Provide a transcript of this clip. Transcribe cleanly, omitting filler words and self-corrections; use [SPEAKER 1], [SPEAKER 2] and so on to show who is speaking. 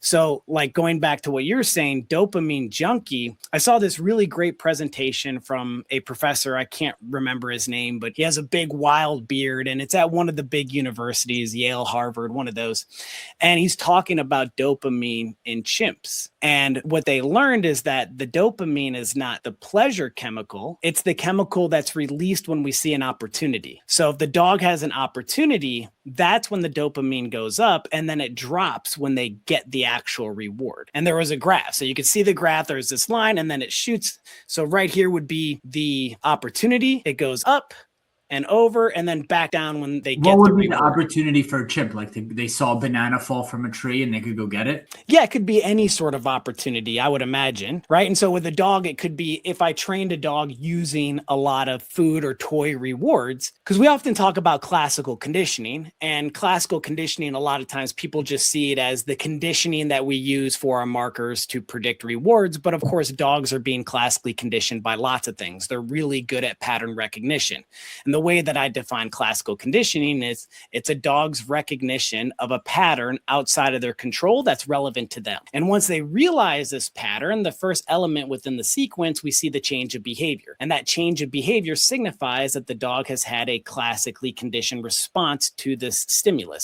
[SPEAKER 1] So, like going back to what you're saying, dopamine junkie, I saw this really great presentation from a professor. I can't remember his name, but he has a big wild beard and it's at one of the big universities, Yale, Harvard, one of those. And he's talking about dopamine in chimps. And what they learned is that the dopamine is not the pleasure chemical, it's the chemical that's released when we see an opportunity. So if the dog has an opportunity, that's when the dopamine goes up, and then it drops when they get the actual reward. And there was a graph. So you can see the graph, there's this line, and then it shoots. So right here would be the opportunity. It goes up and over and then back down when they get
[SPEAKER 2] what would be the opportunity for a chimp? Like they saw a banana fall from a tree and they could go get it?
[SPEAKER 1] Yeah, it could be any sort of opportunity, I would imagine, right? And so with a dog, it could be if I trained a dog using a lot of food or toy rewards, because we often talk about classical conditioning, and classical conditioning, a lot of times people just see it as the conditioning that we use for our markers to predict rewards. But of course, dogs are being classically conditioned by lots of things. They're really good at pattern recognition. And the way that I define classical conditioning is it's a dog's recognition of a pattern outside of their control that's relevant to them. And once they realize this pattern, the first element within the sequence, we see the change of behavior. And that change of behavior signifies that the dog has had a classically conditioned response to this stimulus.